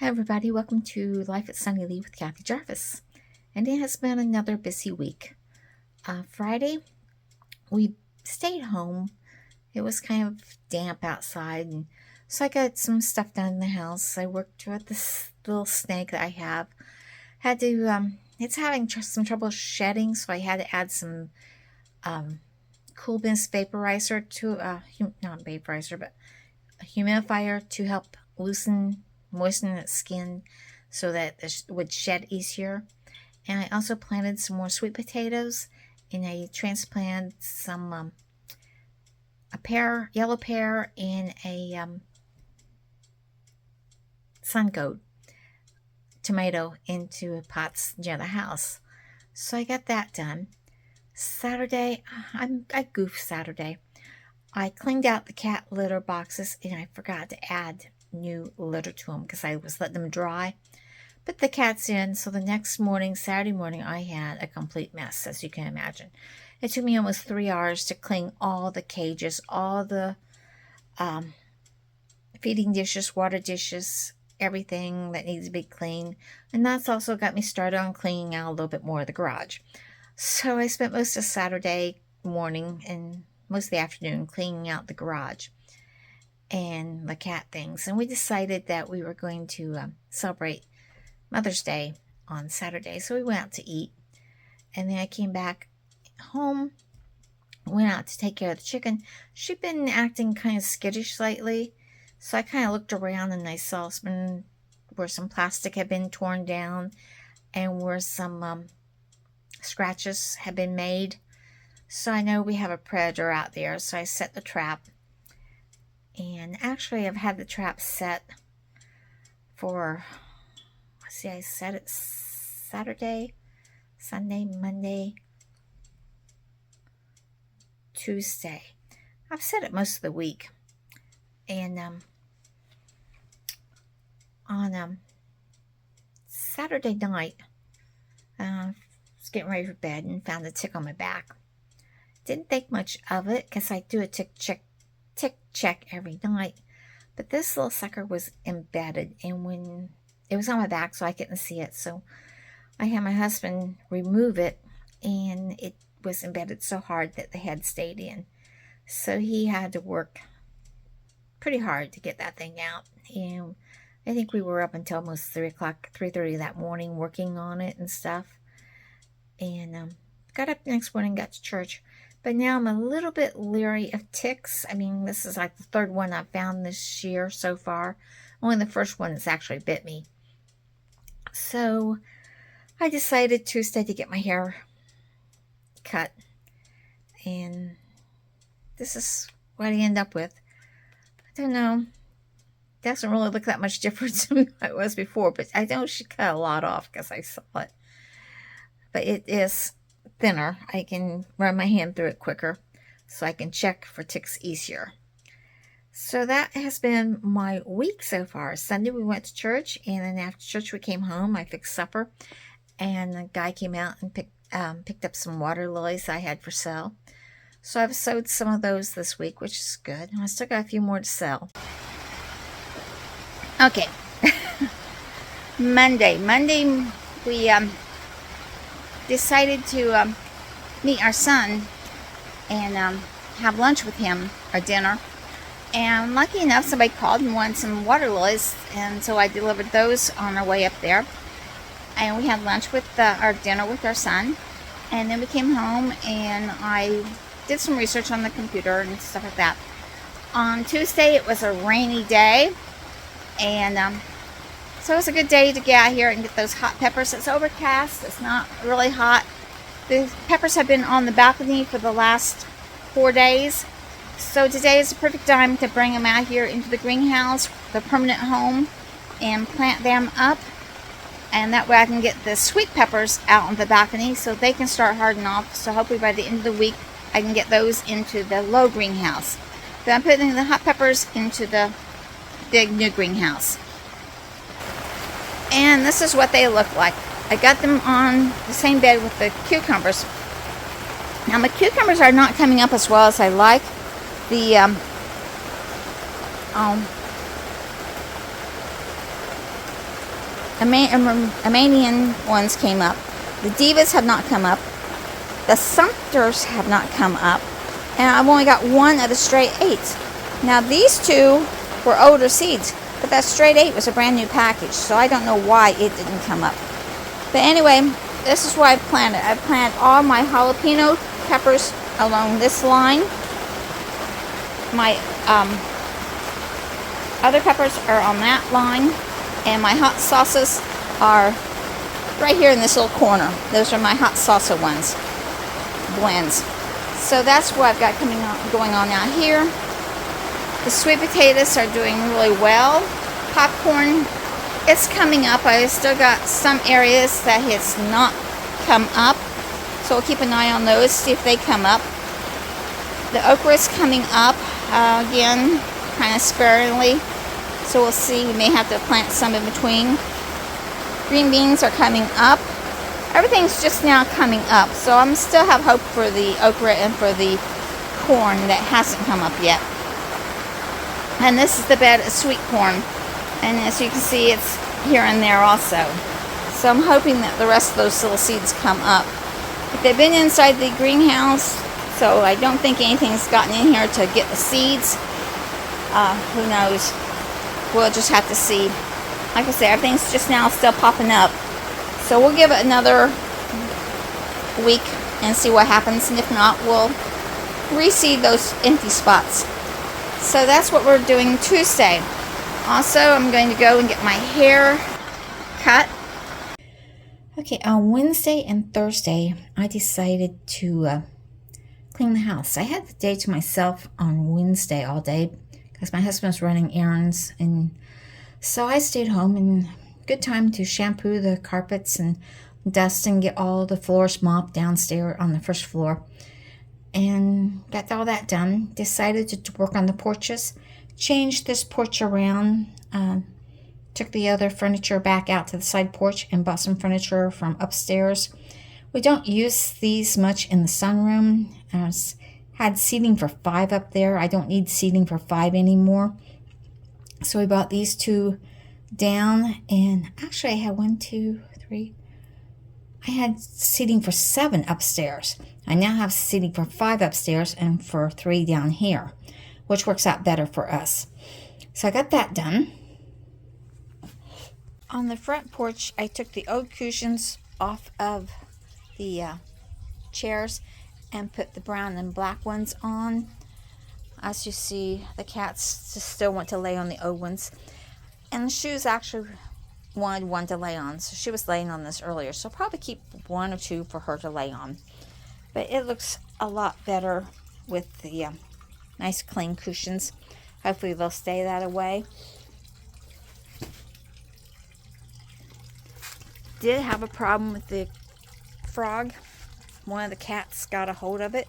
Hi, everybody. Welcome to Life at Sunny with Kathy Jarvis. And it has been another busy week. Friday, we stayed home. It was kind of damp outside, and so I got some stuff done in the house. I worked with this little snake that I have. Had to, it's having some trouble shedding, so I had to add some Cool Mist vaporizer to, not vaporizer, but a humidifier to help moisten its skin so that it would shed easier. And I also planted some more sweet potatoes, and I transplanted some yellow pear, and a sun goat tomato into pots near the house. So I got that done. Saturday, I goofed Saturday. I cleaned out the cat litter boxes, and I forgot to add new litter to them because I was letting them dry. Put the cats in, so the next morning, Saturday morning, I had a complete mess, as you can imagine. It took me almost 3 hours to clean all the cages, all the feeding dishes, water dishes, everything that needs to be cleaned. And that's also got me started on cleaning out a little bit more of the garage. So I spent most of Saturday morning and most of the afternoon cleaning out the garage and the cat things. And we decided that we were going to celebrate Mother's Day on Saturday. So we went out to eat. And then I came back home, went out to take care of the chicken. She'd been acting kind of skittish lately. So I kind of looked around, and I saw where some plastic had been torn down and where some scratches had been made. So I know we have a predator out there. So I set the trap. And actually, I've had the trap set for, I set it Saturday, Sunday, Monday, Tuesday. I've set it most of the week. And on Saturday night, I was getting ready for bed and found a tick on my back. Didn't think much of it because I do a tick check every night. But this little sucker was embedded, and when it was on my back, so I couldn't see it. So I had my husband remove it, and it was embedded so hard that the head stayed in. So he had to work pretty hard to get that thing out. And I think we were up until almost 3:30 that morning working on it and stuff. And got up the next morning, got to church. But now I'm a little bit leery of ticks. I mean, this is like the third one I've found this year so far. Only the first one that's actually bit me. So I decided Tuesday to get my hair cut. And this is what I end up with. I don't know. It doesn't really look that much different than it was before. But I know she cut a lot off because I saw it. But it is thinner. I can run my hand through it quicker, so I can check for ticks easier. So that has been my week so far. Sunday we went to church, and then after church we came home. I fixed supper, and the guy came out and picked up some water lilies I had for sale. So I've sowed some of those this week, which is good. I still got a few more to sell. Okay. Monday we decided to meet our son and have lunch with him, or dinner. And lucky enough, somebody called and wanted some water lilies, and so I delivered those on our way up there. And we had lunch with our dinner with our son. And then we came home, and I did some research on the computer and stuff like that. On Tuesday, it was a rainy day, and so it was a good day to get out here and get those hot peppers. It's overcast. It's not really hot. The peppers have been on the balcony for the last 4 days. So today is the perfect time to bring them out here into the greenhouse, the permanent home, and plant them up. And that way I can get the sweet peppers out on the balcony so they can start hardening off. So hopefully by the end of the week, I can get those into the low greenhouse. Then I'm putting the hot peppers into the big new greenhouse. And this is what they look like. I got them on the same bed with the cucumbers. Now my cucumbers are not coming up as well as I like. The Amanian ones came up. The Divas have not come up. The Sumters have not come up. And I've only got one of the straight 8s. Now these two were older seeds, but that straight 8 was a brand new package, so I don't know why it didn't come up. But anyway, this is what I've planted. I've planted all my jalapeno peppers along this line. My other peppers are on that line, and my hot sauces are right here in this little corner. Those are my hot salsa blends. So that's what I've got going on out here. The sweet potatoes are doing really well. Popcorn, it's coming up. I still got some areas that has not come up, so we'll keep an eye on those, see if they come up. The okra is coming up again, kind of sparingly, so we'll see. We may have to plant some in between. Green beans are coming up. Everything's just now coming up, so I'm still have hope for the okra and for the corn that hasn't come up yet. And this is the bed of sweet corn, and as you can see, it's here and there also. So I'm hoping that the rest of those little seeds come up. But they've been inside the greenhouse, so I don't think anything's gotten in here to get the seeds. Who knows? We'll just have to see. Like I said, everything's just now still popping up. So we'll give it another week and see what happens. And if not, we'll reseed those empty spots. So that's what we're doing Tuesday. Also, I'm going to go and get my hair cut. Okay, on Wednesday and Thursday, I decided to clean the house. I had the day to myself on Wednesday all day because my husband was running errands, and so I stayed home, and good time to shampoo the carpets and dust and get all the floors mopped downstairs on the first floor, and got all that done. Decided to work on the porches, changed this porch around, took the other furniture back out to the side porch and bought some furniture from upstairs. We don't use these much in the sunroom. Had seating for 5 up there. I don't need seating for 5 anymore. So we bought these 2 down, and actually I had 1, 2, 3. I had seating for 7 upstairs. I now have seating for 5 upstairs and for 3 down here, which works out better for us. So I got that done. On the front porch, I took the old cushions off of the chairs and put the brown and black ones on. As you see, the cats just still want to lay on the old ones. And the shoes actually wanted one to lay on, so she was laying on this earlier. So I'll probably keep 1 or 2 for her to lay on. But it looks a lot better with the nice clean cushions. Hopefully they'll stay that way. Did have a problem with the frog. One of the cats got a hold of it,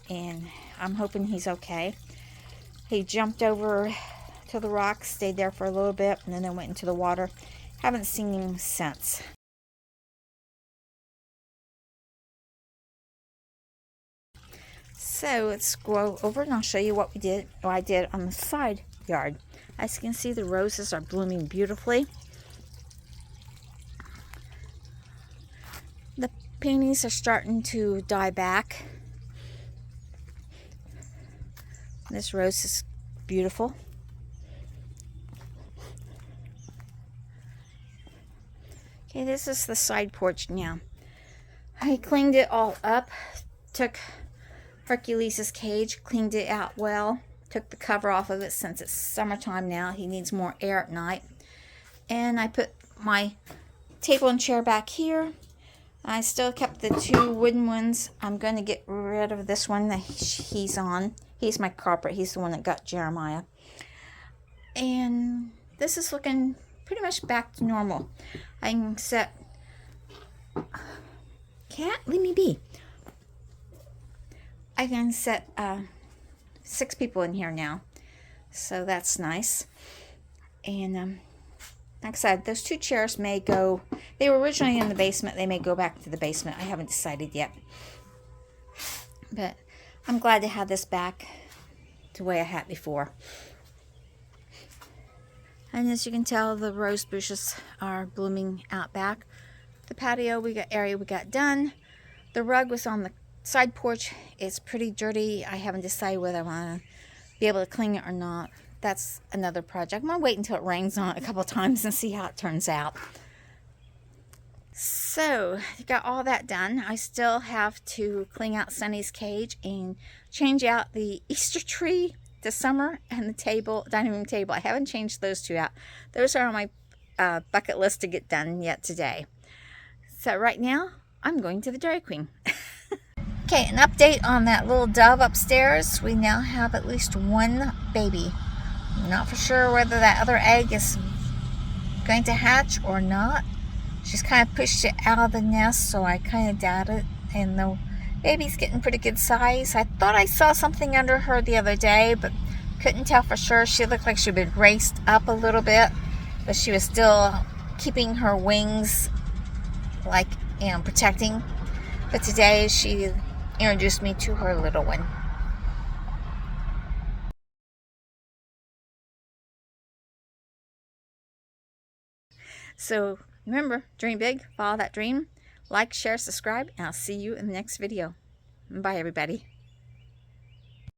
and I'm hoping he's okay. He jumped over to the rocks, stayed there for a little bit, and then went into the water. Haven't seen him since. So let's go over and I'll show you what I did on the side yard. As you can see, the roses are blooming beautifully. The peonies are starting to die back. This rose is beautiful. Okay, this is the side porch now. I cleaned it all up, took Hercules' cage, cleaned it out well, took the cover off of it since it's summertime now. He needs more air at night. And I put my table and chair back here. I still kept the 2 wooden ones. I'm going to get rid of this one that he's on. He's my carpet. He's the one that got Jeremiah. And this is looking pretty much back to normal. I can set... Cat, leave me be. I can set 6 people in here now. So that's nice. And like I said, those 2 chairs may go... They were originally in the basement. They may go back to the basement. I haven't decided yet. But I'm glad to have this back the way I had before. And as you can tell, the rose bushes are blooming out back. The patio area we got done. The rug was on the side porch. It's pretty dirty. I haven't decided whether I want to be able to clean it or not. That's another project. I'm going to wait until it rains on it a couple times and see how it turns out. So, got all that done. I still have to clean out Sunny's cage and change out the Easter tree this summer and the dining room table. I haven't changed those two out. Those are on my bucket list to get done yet today. So right now, I'm going to the Dairy Queen. Okay, an update on that little dove upstairs. We now have at least one baby. I'm not for sure whether that other egg is going to hatch or not. She's kind of pushed it out of the nest, so I kind of doubt it. And the baby's getting pretty good size. I thought I saw something under her the other day, but couldn't tell for sure. She looked like she'd been braced up a little bit, but she was still keeping her wings, like, you know, protecting. But today she introduced me to her little one. So remember, dream big, follow that dream, like, share, subscribe, and I'll see you in the next video. Bye, everybody.